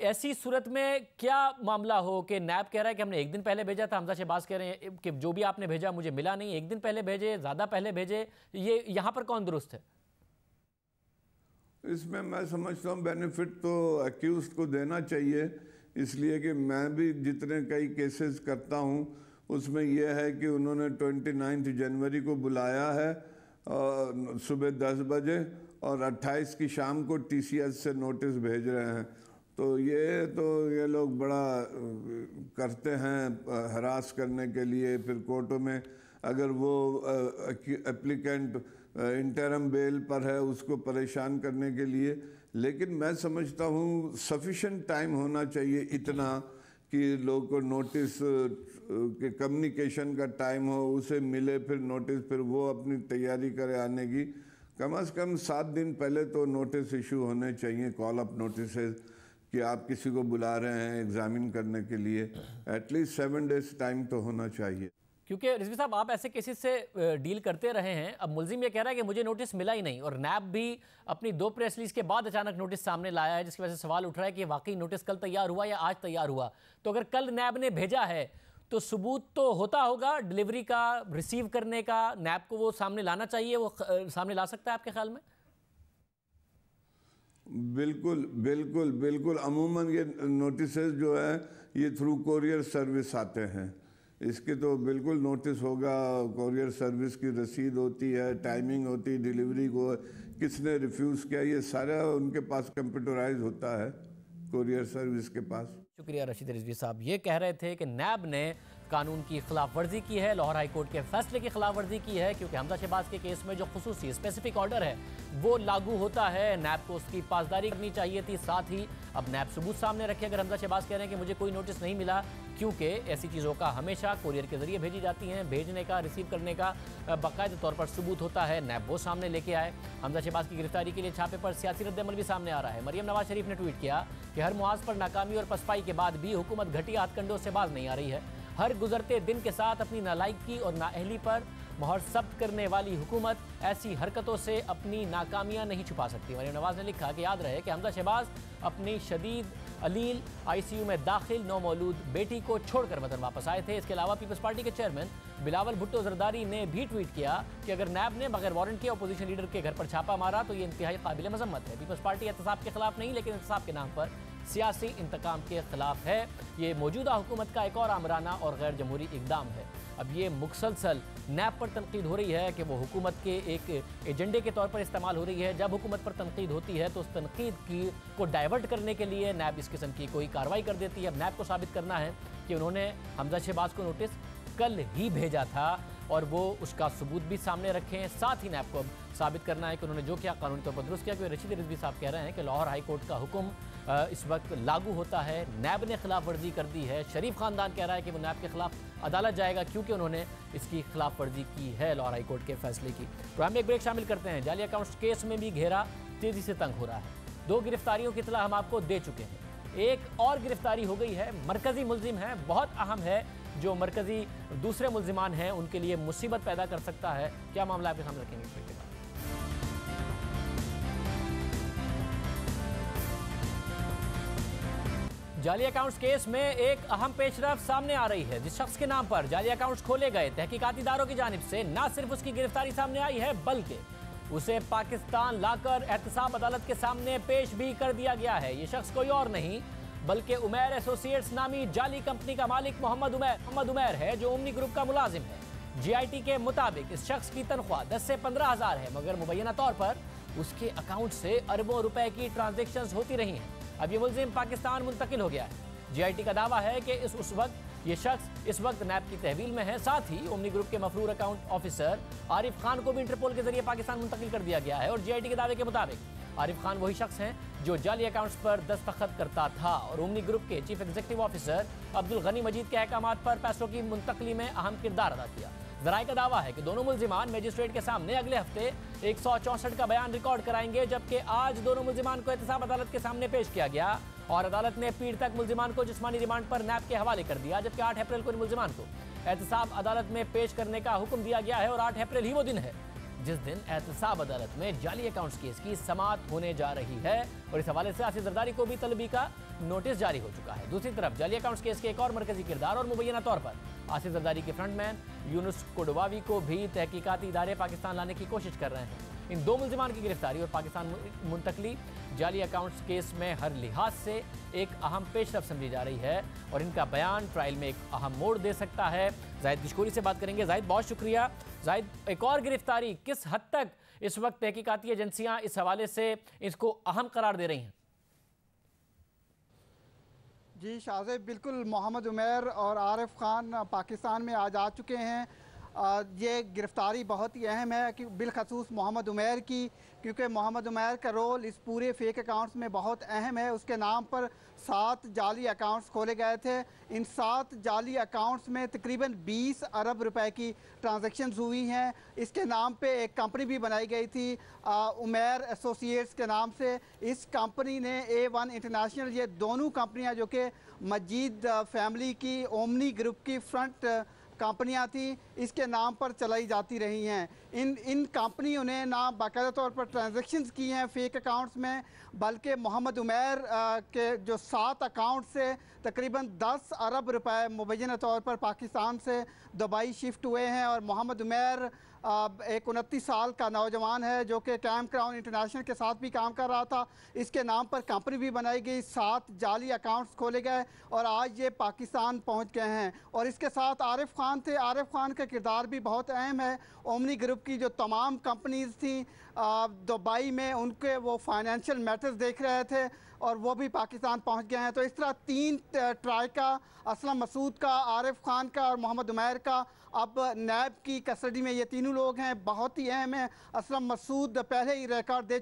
S1: ऐसी सूरत में क्या मामला हो कि नैब कह रहा है कि हमने एक दिन पहले भेजा था, हमजा शहबाज कह रहे हैं कि जो भी आपने भेजा मुझे मिला नहीं, एक दिन पहले भेजे, ज़्यादा पहले भेजे, ये यहाँ पर कौन दुरुस्त है?
S5: इसमें मैं समझता हूँ बेनिफिट तो अक्यूज को देना चाहिए, इसलिए कि मैं भी जितने कई केसेस करता हूँ उसमें यह है कि उन्होंने 29 जनवरी को बुलाया है सुबह 10 बजे और 28 की शाम को TCS से नोटिस भेज रहे हैं। तो ये लोग बड़ा करते हैं हरास करने के लिए। फिर कोर्टों में अगर वो एप्लीकेंट इंटरम बेल पर है उसको परेशान करने के लिए। लेकिन मैं समझता हूँ सफिशेंट टाइम होना चाहिए इतना कि लोगों को नोटिस के कम्युनिकेशन का टाइम हो, उसे मिले, फिर नोटिस, फिर वो अपनी तैयारी करे आने की। कम से कम 7 दिन पहले तो नोटिस इशू होने चाहिए, कॉल अप नोटिस कि आप किसी को बुला रहे हैं एग्जामिन करने के लिए। एटलीस्ट 7 डेज टाइम तो होना चाहिए।
S1: क्योंकि रिजवी साहब आप ऐसे केसेस से डील करते रहे हैं, अब मुलजिम ये कह रहा है कि मुझे नोटिस मिला ही नहीं, और नैब भी अपनी 2 प्रेस रिलीज के बाद अचानक नोटिस सामने लाया है, जिसकी वजह से सवाल उठ रहा है कि वाकई नोटिस कल तैयार हुआ या आज तैयार हुआ। तो अगर कल नैब ने भेजा है तो सबूत तो होता होगा डिलीवरी का, रिसीव करने का, नैब को वो सामने लाना चाहिए, वो सामने ला सकता है आपके ख्याल में?
S5: बिल्कुल बिल्कुल बिल्कुल। अमूमन ये नोटिस जो है ये थ्रू कोरियर सर्विस आते हैं, इसके तो बिल्कुल नोटिस होगा, कोरियर सर्विस की रसीद होती है, टाइमिंग होती है, डिलीवरी को किसने रिफ्यूज़ किया, ये सारा उनके पास कंप्यूटराइज होता है कोरियर सर्विस के पास।
S1: शुक्रिया रशीद रिजवी साहब। ये कह रहे थे कि नैब ने कानून की खिलाफ वर्जी की है, लाहौर हाई कोर्ट के फैसले की खिलाफ वर्जी की है, क्योंकि हमजा शहबाज के केस में जो खुसूसी स्पेसिफिक ऑर्डर है वो लागू होता है। नैब को उसकी पासदारी करनी चाहिए थी। साथ ही अब नैब सबूत सामने रखे। अगर हमजा शहबाज कह रहे हैं कि मुझे कोई नोटिस नहीं मिला, क्योंकि ऐसी चीज़ों का हमेशा कोरियर के जरिए भेजी जाती हैं, भेजने का, रिसीव करने का बाकायदा तौर पर सबूत होता है, नैब वो सामने लेके आए। हमजा शहबाज की गिरफ्तारी के लिए छापे पर सियासी रद्दअमल भी सामने आ रहा है। मरियम नवाज शरीफ ने ट्वीट किया कि हर मुआज पर नाकामी और पसपाई के बाद भी हुकूमत घटिया हथकंडों से बाज नहीं आ रही है। हर गुजरते दिन के साथ अपनी नालायकी और नाअहली पर मोहर सब्त करने वाली हुकूमत ऐसी हरकतों से अपनी नाकामियां नहीं छुपा सकती। मरियम नवाज ने लिखा कि याद रहे कि हमजा शहबाज अपनी शदीद अलील आईसीयू में दाखिल नौमौलूद बेटी को छोड़कर वतन वापस आए थे। इसके अलावा पीपल्स पार्टी के चेयरमैन बिलावल भुट्टो जरदारी ने भी ट्वीट किया कि अगर नैब ने बगैर वारंट के अपोजिशन लीडर के घर पर छापा मारा तो ये इंतहाई काबिल मजम्मत है। पीपल्स पार्टी एहतसाब के खिलाफ नहीं, लेकिन एहतसाब के नाम पर सियासी इंतकाम के खिलाफ है। ये मौजूदा हुकूमत का एक और आमराना और गैर जमहूरी इकदाम है। अब ये मुसलसल नैब पर तनकीद हो रही है कि वो हुकूमत के एक एजेंडे के तौर पर इस्तेमाल हो रही है। जब हुकूमत पर तनकीद होती है तो उस तनकीद को डाइवर्ट करने के लिए नैब इस किस्म की कोई कार्रवाई कर देती है। अब नैब को साबित करना है कि उन्होंने हमजा शहबाज को नोटिस कल ही भेजा था और वो उसका सबूत भी सामने रखें। साथ ही नैब को साबित करना है कि उन्होंने जो क्या कानूनी तौर पर दुरुस्त किया। क्योंकि रशीद रिजवी साहब कह रहे हैं कि लाहौर हाई कोर्ट का हुक्म इस वक्त लागू होता है, नैब ने खिलाफ वर्जी कर दी है। शरीफ खानदान कह रहा है कि वो नैब के खिलाफ अदालत जाएगा क्योंकि उन्होंने इसकी खिलाफ वर्जी की है लाहौर हाई कोर्ट के फैसले की। तो हम एक ब्रेक शामिल करते हैं। जाली अकाउंट्स केस में भी घेरा तेजी से तंग हो रहा है। 2 गिरफ्तारियों की इतला हम आपको दे चुके हैं। एक और गिरफ्तारी हो गई है, मरकजी मुल्जिम है, बहुत अहम है, जो मरकजी दूसरे मुल्जिमान हैं उनके लिए मुसीबत पैदा कर सकता है। क्या मामला आपके सामने रखेंगे इसके बाद? जाली अकाउंट्स केस में एक अहम पेशरफ सामने आ रही है। जिस शख्स के नाम पर जाली अकाउंट्स खोले गए, तहकीकाती इदारों की जानिब से न सिर्फ उसकी गिरफ्तारी सामने आई है बल्कि उसे पाकिस्तान लाकर एहतसाब अदालत के सामने पेश भी कर दिया गया है। ये शख्स कोई और नहीं बल्कि उमैर एसोसिएट्स नामी जाली कंपनी का मालिक मोहम्मद उमैर है, जो ओमनी ग्रुप का मुलाजिम है। जीआईटी के मुताबिक इस शख्स की तनख्वाह 10 से 15 हज़ार है, मगर मुबैना तौर पर उसके अकाउंट से अरबों रुपए की ट्रांजेक्शन्स होती रही हैं। अब ये मुल्जिम पाकिस्तान मुंतकिल हो गया है। जीआईटी का दावा है कि ये शख्स इस वक्त नैब की तहवील में है। साथ ही ओमनी ग्रुप के मफरूर अकाउंट ऑफिसर आरिफ खान को भी इंटरपोल के जरिए पाकिस्तान मुंतकिल कर दिया गया है। और जीआईटी के दावे के मुताबिक आरिफ खान वही शख्स हैं जो जाली अकाउंट्स पर दस्तखत करता था और ओमनी ग्रुप के chief executive officer Abdul Ghani Majeed के अहकामात पर पैसों की मुंतकली में अहम किरदार अदा किया। ज़राए का दावा है कि दोनों मुल्जिमान मजिस्ट्रेट के सामने अगले हफ्ते 164 का बयान रिकॉर्ड कराएंगे, जबकि आज दोनों मुल्जिमान को एहतसाब अदालत के सामने पेश किया गया और अदालत ने पीड़ितक मुल्जिमान को जिस्मानी रिमांड पर नैब के हवाले कर दिया। जबकि 8 अप्रैल को इन मुल्जिमान को एहतसाब अदालत में पेश करने का हुक्म दिया गया है और 8 अप्रैल ही वो दिन है जिस दिन एहतसाब अदालत में जाली अकाउंट्स केस की समाअत होने जा रही है। और इस हवाले से आसिफ जरदारी को भी तलबी का नोटिस जारी हो चुका है। दूसरी तरफ जाली अकाउंट्स केस के एक और मरकजी किरदार और मुबैना तौर पर आसिफ जरदारी के फ्रंटमैन यूनुस कोडवावी को भी तहकीकाती इदारे पाकिस्तान लाने की कोशिश कर रहे हैं। इन 2 मुल्जिमान की गिरफ्तारी और पाकिस्तान मुंतकली जाली अकाउंट्स केस में हर लिहाज से एक अहम पेशरफ समझी जा रही है और इनका बयान ट्रायल में एक अहम मोड़ दे सकता है। जाहिद किशकोरी से बात करेंगे। जाहिद, बहुत शुक्रिया। जाहिद, एक और गिरफ्तारी, किस हद तक इस वक्त तहकीकाती एजेंसियां इस हवाले से इसको अहम करार दे रही हैं?
S6: जी शाहज़ेब, बिल्कुल मोहम्मद उमैर और आरिफ खान पाकिस्तान में आज आ चुके हैं। ये गिरफ़्तारी बहुत ही अहम है कि बिलखसूस मोहम्मद उमैर की, क्योंकि मोहम्मद उमैर का रोल इस पूरे फेक अकाउंट्स में बहुत अहम है। उसके नाम पर 7 जाली अकाउंट्स खोले गए थे। इन 7 जाली अकाउंट्स में तकरीबन 20 अरब रुपए की ट्रांजैक्शंस हुई हैं। इसके नाम पे एक कंपनी भी बनाई गई थी उमैर एसोसिएट्स के नाम से। इस कंपनी ने A1 इंटरनेशनल, ये दोनों कंपनियां जो कि मजीद फैमिली की ओमनी ग्रुप की फ्रंट कंपनियां थी, इसके नाम पर चलाई जाती रही हैं। इन कंपनियों ने ना बाकायदा तौर पर ट्रांजैक्शंस की हैं फेक अकाउंट्स में, बल्कि मोहम्मद उमैर के जो 7 अकाउंट से तकरीबन 10 अरब रुपए मुबैना तौर पर पाकिस्तान से दुबई शिफ्ट हुए हैं। और मोहम्मद उमैर एक 29 साल का नौजवान है जो कि कैम्प क्राउन इंटरनेशनल के साथ भी काम कर रहा था। इसके नाम पर कंपनी भी बनाई गई, 7 जाली अकाउंट्स खोले गए और आज ये पाकिस्तान पहुंच गए हैं। और इसके साथ आरिफ खान थे। आरिफ खान का किरदार भी बहुत अहम है। ओमनी ग्रुप की जो तमाम कंपनीज थी दुबई में, उनके वो फाइनेंशियल मैटर्स देख रहे थे और वो भी पाकिस्तान पहुंच गए हैं। तो इस तरह 3 ट्राई का, असलम मसूद का, आरिफ खान का और मोहम्मद उमैर का अब नैब की कस्टडी में ये तीनों लोग हैं। बहुत ही अहम है। असलम मसूद पहले ही रिकॉर्ड दे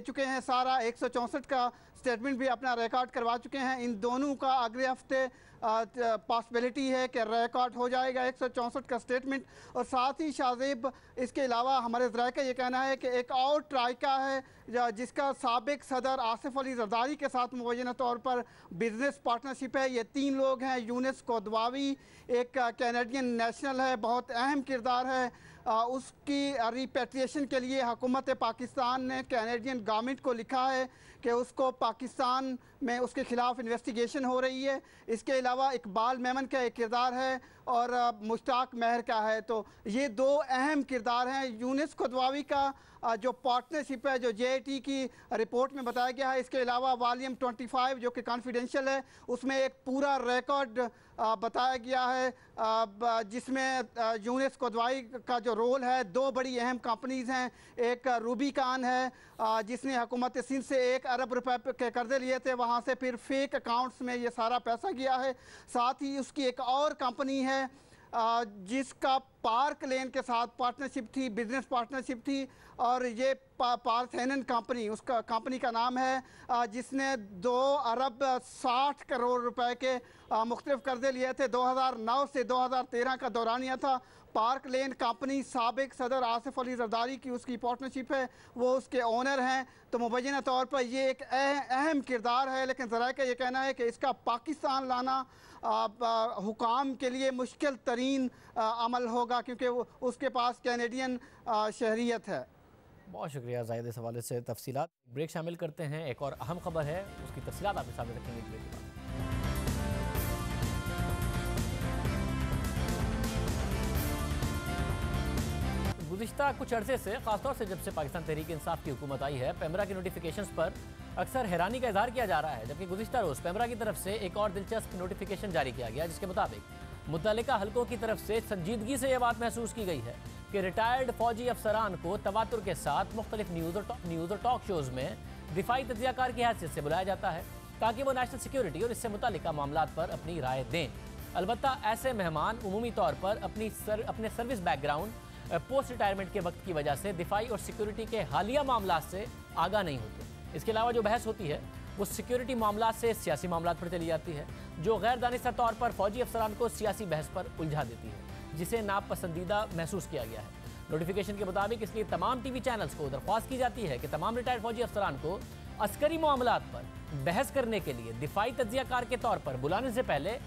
S6: चुके हैं सारा 164 का स्टेटमेंट भी अपना रिकॉर्ड करवा चुके हैं। इन दोनों का अगले हफ्ते पॉसिबिलिटी है कि रिकॉर्ड हो जाएगा 164 का स्टेटमेंट। और साथ ही शाहजेब, इसके अलावा हमारे ज़राए का ये कहना है कि एक और ट्राई का है जिसका साबिक सदर आसिफ अली जरदारी के साथ मुबैना तौर पर बिजनेस पार्टनरशिप है। ये 3 लोग हैं। यूनिस कोदवावी एक कैनेडियन नेशनल है, बहुत अहम किरदार है। उसकी रिपेट्रिएशन के लिए हुकूमत पाकिस्तान ने कैनेडियन गवर्नमेंट को लिखा है कि उसको पाकिस्तान में उसके ख़िलाफ़ इन्वेस्टिगेशन हो रही है। इसके अलावा इकबाल मेमन का एक किरदार है और मुश्ताक महर का है। तो ये 2 अहम किरदार हैं। यूनिस कोदवावी का जो पार्टनरशिप है, जो JIT की रिपोर्ट में बताया गया है, इसके अलावा वॉल्यूम 25 जो कि कॉन्फिडेंशियल है, उसमें एक पूरा रिकॉर्ड बताया गया है जिसमें यूनिस कोदवाई का जो रोल है। 2 बड़ी अहम कंपनीज़ हैं। एक रूबिकॉन है जिसने हुकूमत सिंध से 1 अरब रुपए के कर्जे लिए थे, वहाँ से फिर फेक अकाउंट्स में ये सारा पैसा गया है। साथ ही उसकी एक और कंपनी है जिसका पार्क लेन के साथ पार्टनरशिप थी, बिजनेस पार्टनरशिप थी। और ये पार्थेनन कंपनी, उसका कंपनी का नाम है, जिसने 2 अरब 60 करोड़ रुपए के मुख्तलिफ कर्जे लिए थे। 2009 से 2013 का दौरानिया था। पार्क लेन कंपनी साबिक सदर आसिफ अली जरदारी की उसकी पार्टनरशिप है, वो उसके ओनर हैं। तो मुबैना तौर पर ये एक अहम किरदार है। लेकिन ज़राए का ये कहना है कि इसका पाकिस्तान लाना हुकाम के लिए मुश्किल तरीन अमल होगा, क्योंकि उसके पास कैनेडियन शहरियत है।
S1: बहुत शुक्रिया ज़ाहिद, इस हवाले से तफसीलात। ब्रेक शामिल करते हैं। एक और अहम खबर है, उसकी तफसीलात आपके सामने रखेंगे ब्रेक के बाद। गुज़िश्ता कुछ अरसे से, खासतौर से जब से पाकिस्तान तहरीक इंसाफ की हुकूमत आई है, पेमरा की नोटिफिकेशंस पर अक्सर हैरानी का इजहार किया जा रहा है। जबकि गुज़िश्ता रोज़ पेमरा की तरफ से एक और दिलचस्प नोटिफिकेशन जारी किया गया, जिसके मुताबिक मुतल्लिका हलकों की तरफ से संजीदगी से यह बात महसूस की गई है कि रिटायर्ड फौजी अफसरान को तवातुर के साथ मुख्तलिफ न्यूज़ और टॉक शोज़ में दिफाई तज्ज़ियाकार की हैसियत से बुलाया जाता है, ताकि वो नेशनल सिक्योरिटी और इससे मुतल्लिका मामलात पर अपनी राय दें। अलबत्ता ऐसे मेहमान उमूमी तौर पर अपने सर्विस बैकग्राउंड, पोस्ट रिटायरमेंट के वक्त की वजह से दिफाई और सिक्योरिटी के हालिया मामलात से आगाह नहीं होते। इसके अलावा जो बहस होती है वो सिक्योरिटी मामलात से सियासी मामलात पर चली जाती है, जो गैर दानिस्ता तौर पर फौजी अफसरान को सियासी बहस पर उलझा देती है, जिसे नापसंदीदा महसूस किया गया है। नोटिफिकेशन के मुताबिक इसलिए तमाम टीवी चैनल्स को दरख्वास्त की जाती है कि तमाम रिटायर्ड फौजी अफसरान को अस्करी मामलात पर बहस करने के लिए दिफाई तज्ज़ियाकार के तौर पर बुलाने से पहले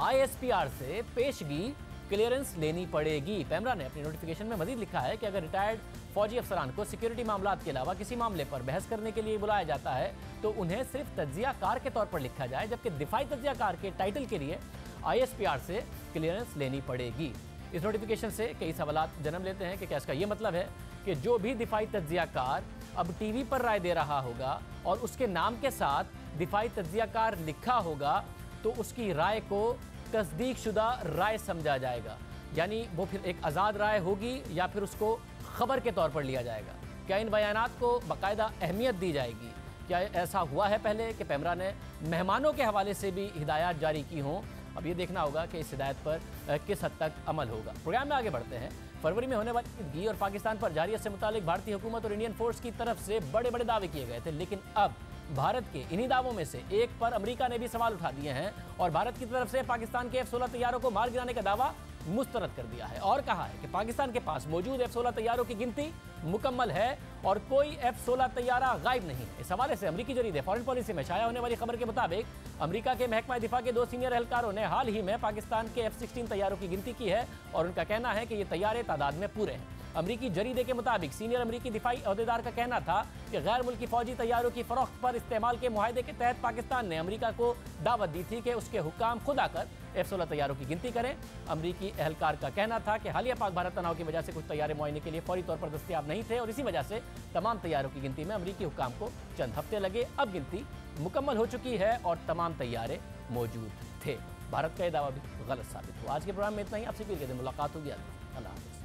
S1: ISPR से पेशगी क्लियरेंस लेनी पड़ेगी। पेमरा ने अपनी नोटिफिकेशन में मजीद लिखा है कि अगर रिटायर्ड फौजी अफसरान को सिक्योरिटी मामलात के अलावा किसी मामले पर बहस करने के लिए बुलाया जाता है तो उन्हें सिर्फ तज्ज़ियाकार के तौर पर लिखा जाए, जबकि दिफाई तज्ज़ियाकार के टाइटल के लिए ISPR से क्लियरेंस लेनी पड़ेगी। इस नोटिफिकेशन से कई सवालात जन्म लेते हैं कि क्या इसका ये मतलब है कि जो भी दिफाई तज्ज़ियाकार अब टीवी पर राय दे रहा होगा और उसके नाम के साथ दिफाई तज्ज़ियाकार लिखा होगा तो उसकी राय को तस्दीक शुदा राय समझा जाएगा, यानी वो फिर एक आज़ाद राय होगी या फिर उसको खबर के तौर पर लिया जाएगा। क्या इन बयानात को बाकायदा अहमियत दी जाएगी? क्या ऐसा हुआ है पहले कि पेमरा ने मेहमानों के हवाले से भी हिदायत जारी की हों? अब ये देखना होगा कि इस हिदायत पर किस हद तक अमल होगा। प्रोग्राम में आगे बढ़ते हैं। फरवरी में होने वाली ईदगी और पाकिस्तान पर जारियत से मुतालिक भारतीय हुकूमत और इंडियन फोर्स की तरफ से बड़े बड़े दावे किए गए थे, लेकिन अब भारत के इन्हीं दावों में से एक पर अमेरिका ने भी सवाल उठा दिए हैं और भारत की तरफ से पाकिस्तान के F-16 तैयारों को मार गिराने का दावा मुस्तरद कर दिया है और कहा है कि पाकिस्तान के पास मौजूद F-16 तैयारों की गिनती मुकम्मल है और कोई F-16 तैयारा गायब नहीं है। इस हवाले से अमरीकी जरीदे फॉरेन पॉलिसी में शाया होने वाली खबर के मुताबिक अमेरिका के महकमा दिफा के 2 सीनियर एहलकारों ने हाल ही में पाकिस्तान के F-16 तैयारों की गिनती की है और उनका कहना है कि ये तैयारे तादाद में पूरे हैं। अमरीकी जरीदे के मुताबिक सीनियर अमरीकी दिफाई अहदेदार का कहना था कि गैर मुल्की फौजी तैयारों की फरोख्त पर इस्तेमाल के मुआहदे के तहत पाकिस्तान ने अमरीका को दावत दी थी कि उसके हुक्काम खुद आकर F-16 तैयारों की गिनती करें। अमरीकी एहलकार का कहना था कि हालिया पाक भारत तनाव की वजह से कुछ तैयारे मुआयने के लिए फौरी तौर पर दस्तियाब नहीं थे और इसी वजह से तमाम तैयारों की गिनती में अमरीकी हुक्काम को चंद हफ्ते लगे। अब गिनती मुकम्मल हो चुकी है और तमाम तैयारे मौजूद थे। भारत का यह दावा भी गलत साबित हुआ। आज के प्रोग्राम में इतना ही। आपसे फिर मुलाकात होगी। अल्लाह हाफ़िज़।